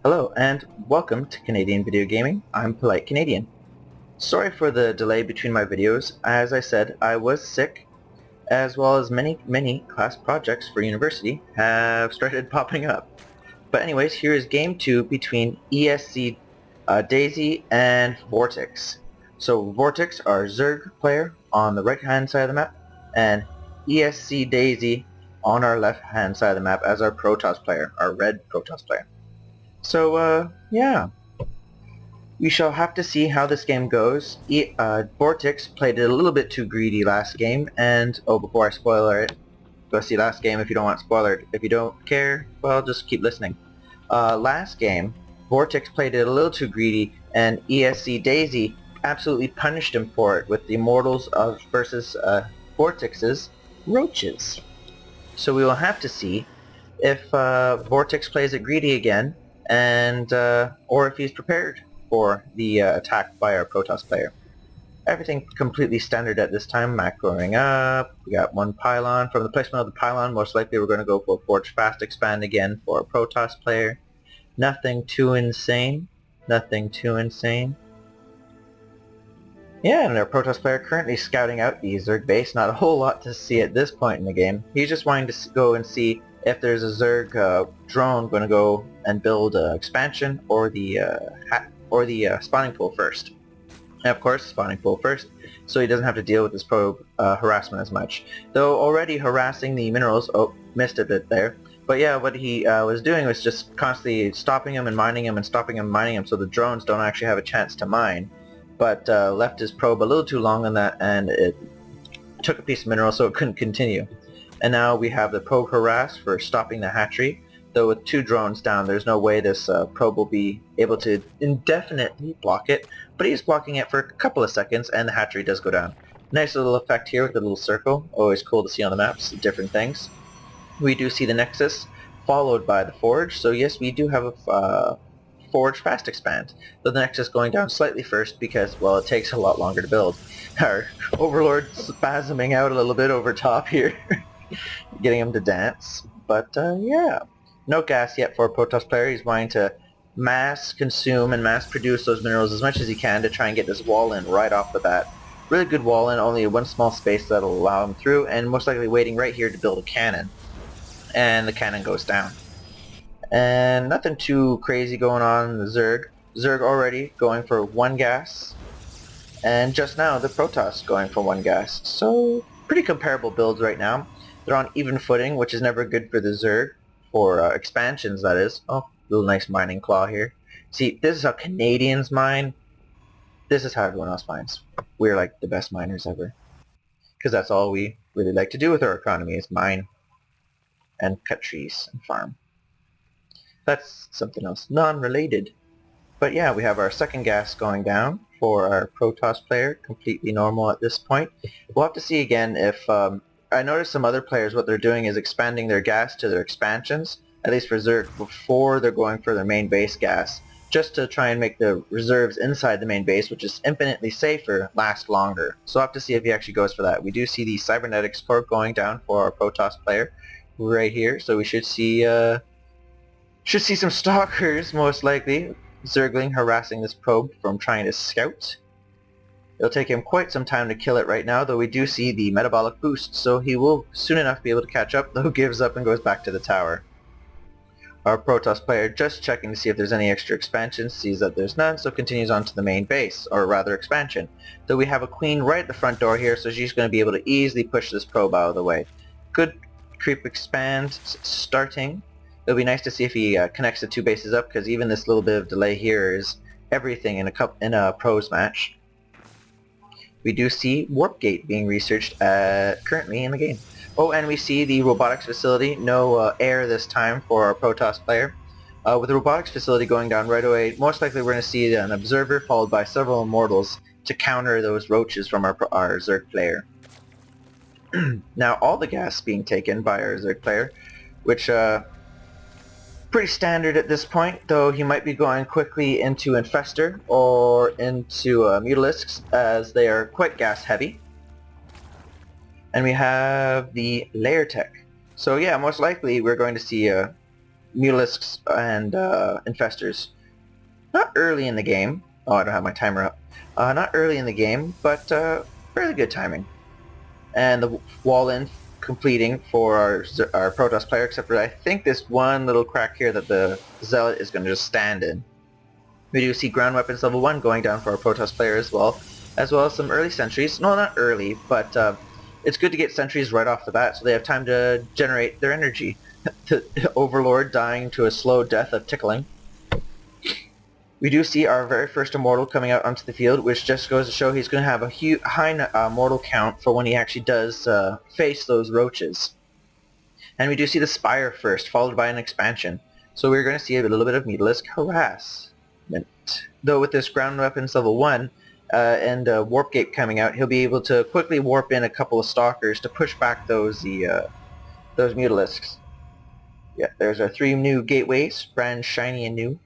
Hello and welcome to Canadian Video Gaming. I'm Polite Canadian. Sorry for the delay between my videos. As I said, I was sick, as well as many class projects for university have started popping up. But anyways, here is game 2 between ESCDaisy and Vortix. So Vortix, our Zerg player, on the right hand side of the map, and ESCDaisy on our left hand side of the map as our Protoss player, our red Protoss player. So, yeah. We shall have to see how this game goes. Vortix played it a little bit too greedy last game, and, before I spoiler it, go see last game if you don't want spoilered. If you don't care, well, just keep listening. Last game, Vortix played it a little too greedy, and ESCDaisy absolutely punished him for it with the Immortals versus Vortix's Roaches. So we will have to see if Vortix plays it greedy again, and or if he's prepared for the attack by our Protoss player. Everything completely standard at this time. Mac going up. We got one pylon. From the placement of the pylon, most likely we're going to go for Forge Fast Expand again for a Protoss player. Nothing too insane. Nothing too insane. Yeah, and our Protoss player currently scouting out the Zerg base. Not a whole lot to see at this point in the game. He's just wanting to go and see if there's a Zerg drone going to go and build an expansion or the spawning pool first. And of course, spawning pool first, so he doesn't have to deal with this probe harassment as much. Though already harassing the minerals, missed a bit there. But yeah, what he was doing was just constantly stopping him and mining him and stopping him and mining him, so the drones don't actually have a chance to mine. But left his probe a little too long on that, and it took a piece of mineral, so it couldn't continue. And now we have the probe harass for stopping the hatchery. Though with 2 drones down, there's no way this probe will be able to indefinitely block it. But he's blocking it for a couple of seconds, and the hatchery does go down. Nice little effect here with the little circle. Always cool to see on the maps, different things. We do see the Nexus, followed by the Forge. So yes, we do have a Forge Fast Expand. Though the Nexus going down slightly first because, well, it takes a lot longer to build. Our Overlord spasming out a little bit over top here. Getting him to dance. But yeah. No gas yet for a Protoss player. He's wanting to mass consume and mass produce those minerals as much as he can to try and get this wall in right off the bat. Really good wall in, only one small space that'll allow him through, and most likely waiting right here to build a cannon. And the cannon goes down. And nothing too crazy going on in the Zerg. Zerg already going for 1 gas. And just now the Protoss going for 1 gas. So pretty comparable builds right now. They're on even footing, which is never good for the Zerg. For expansions, that is. Oh, little nice mining claw here. See, this is how Canadians mine. This is how everyone else mines. We're like the best miners ever. Because that's all we really like to do with our economy is mine. And cut trees and farm. That's something else. Non-related. But yeah, we have our second gas going down for our Protoss player. Completely normal at this point. We'll have to see again if... I noticed some other players, what they're doing is expanding their gas to their expansions, at least for Zerg, before they're going for their main base gas, just to try and make the reserves inside the main base, which is infinitely safer, last longer. So I'll have to see if he actually goes for that. We do see the cybernetics core going down for our Protoss player right here, so we should see some stalkers, most likely. Zergling harassing this probe from trying to scout. It'll take him quite some time to kill it right now, though we do see the metabolic boost, so he will soon enough be able to catch up, though gives up and goes back to the tower. Our Protoss player just checking to see if there's any extra expansions, sees that there's none, so continues on to the main base, or rather expansion. Though we have a queen right at the front door here, so she's going to be able to easily push this probe out of the way. Good creep expand starting. It'll be nice to see if he connects the 2 bases up, because even this little bit of delay here is everything in a pros match. We do see Warp Gate being researched currently in the game. Oh, and we see the robotics facility. No air this time for our Protoss player. With the robotics facility going down right away, most likely we're going to see an observer followed by several immortals to counter those roaches from our Zerg player. Now all the gas being taken by our Zerg player, which pretty standard at this point, though he might be going quickly into Infestor or into Mutalisks, as they are quite gas heavy. And we have the layer tech. So yeah, most likely we're going to see Mutalisks and Infestors. Not early in the game. Oh, I don't have my timer up. Not early in the game, but fairly good timing. And the wall-in completing for our Protoss player, except for I think this one little crack here that the Zealot is going to just stand in. We do see ground weapons level 1 going down for our Protoss player as well as some early sentries. No, not early, but it's good to get sentries right off the bat so they have time to generate their energy. Overlord dying to a slow death of tickling. We do see our very first Immortal coming out onto the field, which just goes to show he's going to have a high mortal count for when he actually does face those roaches. And we do see the Spire first, followed by an expansion. So we're going to see a little bit of Mutalisk harassment. Though with this ground weapons level 1 and Warp Gate coming out, he'll be able to quickly warp in a couple of Stalkers to push back those Mutalisks. Yeah, there's our 3 new gateways, brand shiny and new.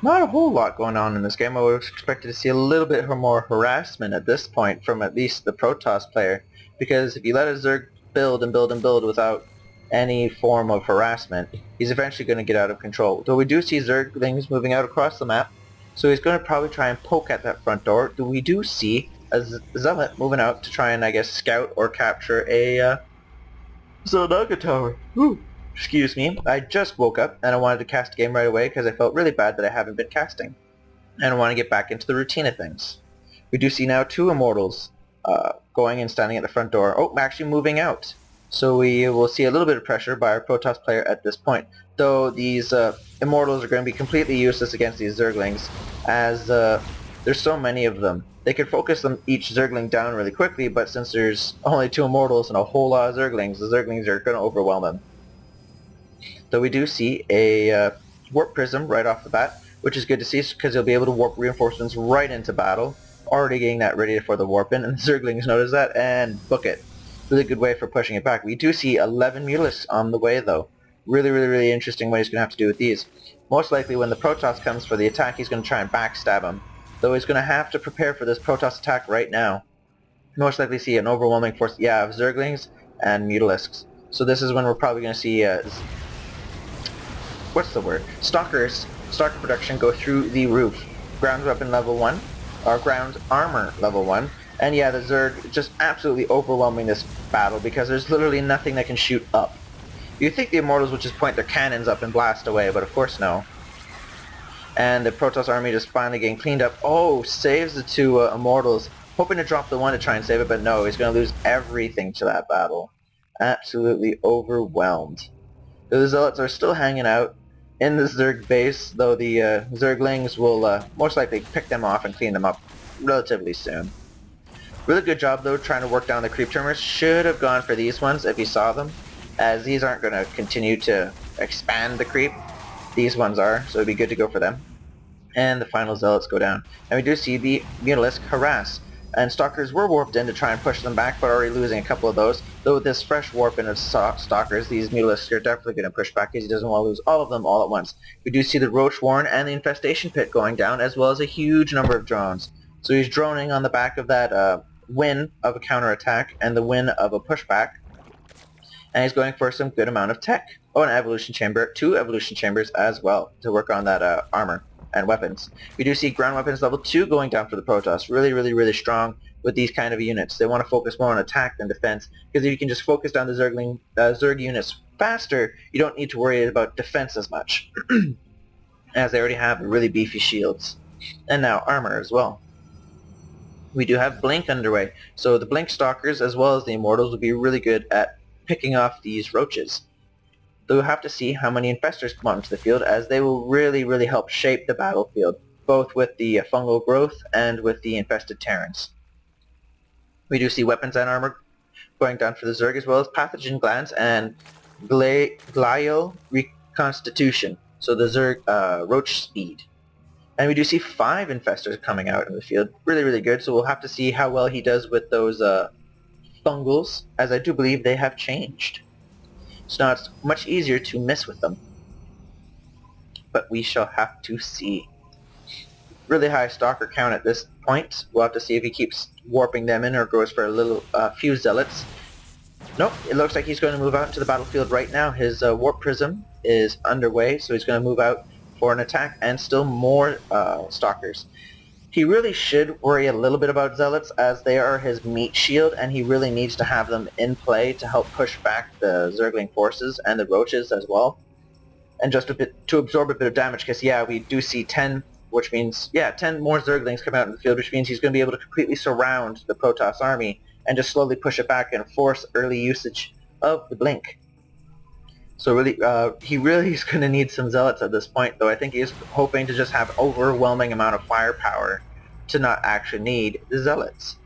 Not a whole lot going on in this game. I would have expected to see a little bit more harassment at this point from at least the Protoss player, because if you let a Zerg build and build and build without any form of harassment, he's eventually going to get out of control. Though we do see Zerglings moving out across the map, so he's going to probably try and poke at that front door. Though we do see a Zealot moving out to try and, I guess, scout or capture a Zeldaga tower. Whew. Excuse me, I just woke up and I wanted to cast a game right away because I felt really bad that I haven't been casting. And I want to get back into the routine of things. We do see now 2 Immortals going and standing at the front door. Oh, actually moving out. So we will see a little bit of pressure by our Protoss player at this point. Though these Immortals are going to be completely useless against these Zerglings, as there's so many of them. They could focus each Zergling down really quickly, but since there's only 2 Immortals and a whole lot of Zerglings, the Zerglings are going to overwhelm them. Though we do see a Warp Prism right off the bat, which is good to see because he'll be able to warp reinforcements right into battle, already getting that ready for the warp in, and the Zerglings notice that and book it. Really good way for pushing it back. We do see 11 Mutalisks on the way though. Really interesting what he's going to have to do with these. Most likely when the Protoss comes for the attack, he's going to try and backstab him. Though he's going to have to prepare for this Protoss attack right now. Most likely see an overwhelming force, yeah, of Zerglings and Mutalisks. So this is when we're probably going to see Stalker production go through the roof. Ground weapon level 1, or ground armor level 1, and yeah, the Zerg just absolutely overwhelming this battle because there's literally nothing that can shoot up. You'd think the Immortals would just point their cannons up and blast away, but of course no. And the Protoss army just finally getting cleaned up. Oh, saves the 2 Immortals, hoping to drop the 1 to try and save it, but no, he's going to lose everything to that battle. Absolutely overwhelmed. The Zealots are still hanging out in the Zerg base, though the Zerglings will most likely pick them off and clean them up relatively soon. Really good job though trying to work down the creep trimmers. Should have gone for these ones if you saw them, as these aren't going to continue to expand the creep. These ones are, so it'd be good to go for them. And the final Zealots go down. And we do see the Mutalisk harass. And Stalkers were warped in to try and push them back, but already losing a couple of those. Though with this fresh warp in of Stalkers, these Mutalisks are definitely going to push back because he doesn't want to lose all of them all at once. We do see the Roach Warren and the Infestation Pit going down, as well as a huge number of drones. So he's droning on the back of that win of a counterattack and the win of a pushback. And he's going for some good amount of tech. Oh, an Evolution Chamber, 2 Evolution Chambers as well to work on that armor and weapons. We do see ground weapons level 2 going down for the Protoss. Really strong with these kind of units. They want to focus more on attack than defense, because if you can just focus down the Zerg units faster, you don't need to worry about defense as much, as they already have really beefy shields. And now armor as well. We do have Blink underway, so the Blink Stalkers as well as the Immortals will be really good at picking off these roaches. Though we'll have to see how many Infestors come onto the field, as they will really help shape the battlefield, both with the fungal growth and with the infested Terrans. We do see weapons and armor going down for the Zerg, as well as pathogen glands and glial reconstitution, so the Zerg roach speed. And we do see 5 Infestors coming out in the field, really good, so we'll have to see how well he does with those fungals, as I do believe they have changed. So now it's much easier to miss with them. But we shall have to see. Really high Stalker count at this point. We'll have to see if he keeps warping them in, or goes for a few zealots. Nope, it looks like he's going to move out into the battlefield right now. His warp prism is underway, so he's going to move out for an attack, and still more stalkers. He really should worry a little bit about zealots, as they are his meat shield, and he really needs to have them in play to help push back the Zergling forces and the roaches as well. And just a bit to absorb a bit of damage, because yeah, we do see 10, which means 10 more Zerglings come out in the field, which means he's going to be able to completely surround the Protoss army and just slowly push it back and force early usage of the blink. So really, he really is going to need some zealots at this point, though I think he is hoping to just have overwhelming amount of firepower to not actually need the zealots.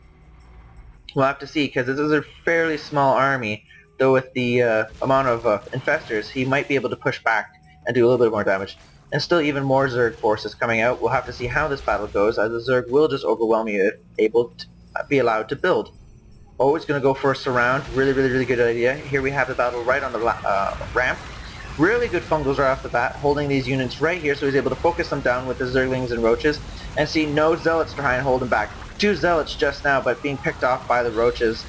We'll have to see, because this is a fairly small army, though with the amount of infestors, he might be able to push back and do a little bit more damage. And still even more Zerg forces coming out. We'll have to see how this battle goes, as the Zerg will just overwhelm you if able to be allowed to build. Always going to go for a surround. Really good idea. Here we have the battle right on the ramp. Really good fungals right off the bat, holding these units right here, so he's able to focus them down with the Zerglings and Roaches, and see no Zealots try and hold him back. 2 Zealots just now, but being picked off by the Roaches.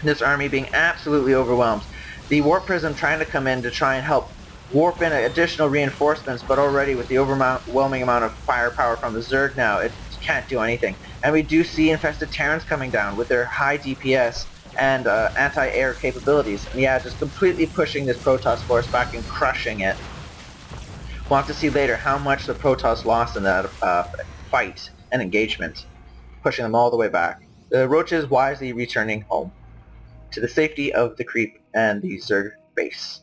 This army being absolutely overwhelmed. The Warp Prism trying to come in to try and help warp in additional reinforcements, but already with the overwhelming amount of firepower from the Zerg now, it can't do anything. And we do see infested Terrans coming down with their high DPS and anti-air capabilities. And yeah, just completely pushing this Protoss force back and crushing it. We'll have to see later how much the Protoss lost in that fight and engagement, pushing them all the way back. The Roaches wisely returning home to the safety of the creep and the Zerg base.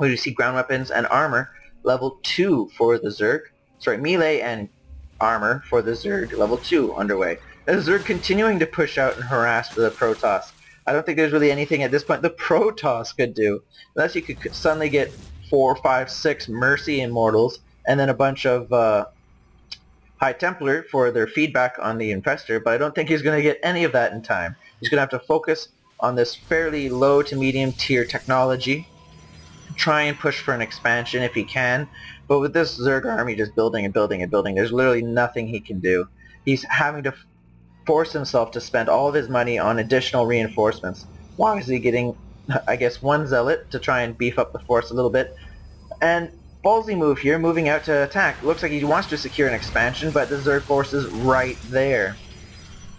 We do see ground weapons and armor level 2 for the Zerg. Sorry, melee and armor for the Zerg level 2 underway. The Zerg continuing to push out and harass the Protoss. I don't think there's really anything at this point the Protoss could do, unless you could suddenly get 4, 5, 6 Mercy Immortals, and then a bunch of High Templar for their feedback on the Infestor, but I don't think he's going to get any of that in time. He's going to have to focus on this fairly low to medium tier technology, try and push for an expansion if he can, but with this Zerg army just building and building and building, there's literally nothing he can do. He's having to force himself to spend all of his money on additional reinforcements. Why is he getting, I guess, 1 Zealot to try and beef up the force a little bit? And ballsy move here, moving out to attack. Looks like he wants to secure an expansion, but the Zerg force is right there.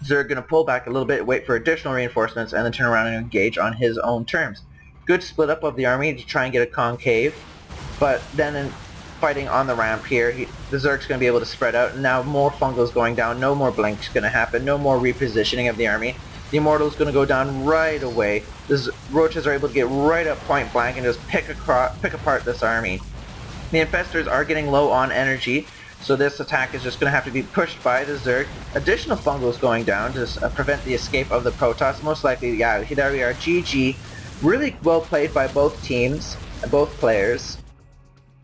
Zerg going to pull back a little bit, wait for additional reinforcements, and then turn around and engage on his own terms. Good split up of the army to try and get a concave, but then in fighting on the ramp here, the Zerg's going to be able to spread out, and now more fungals going down, no more blinks going to happen, no more repositioning of the army. The Immortal's going to go down right away. The Roaches are able to get right up point blank and just pick apart this army. The Infestors are getting low on energy, so this attack is just going to have to be pushed by the Zerg. Additional fungals going down to prevent the escape of the Protoss. Most likely, yeah, there we are, GG. Really well played by both teams, both players.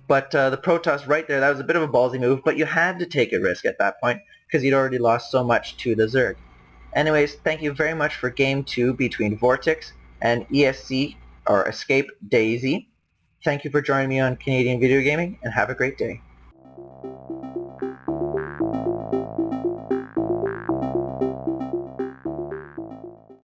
But the Protoss right there, that was a bit of a ballsy move, but you had to take a risk at that point, because you'd already lost so much to the Zerg. Anyways, thank you very much for Game 2 between Vortix and ESCDaisy. Thank you for joining me on Canadian Video Gaming, and have a great day.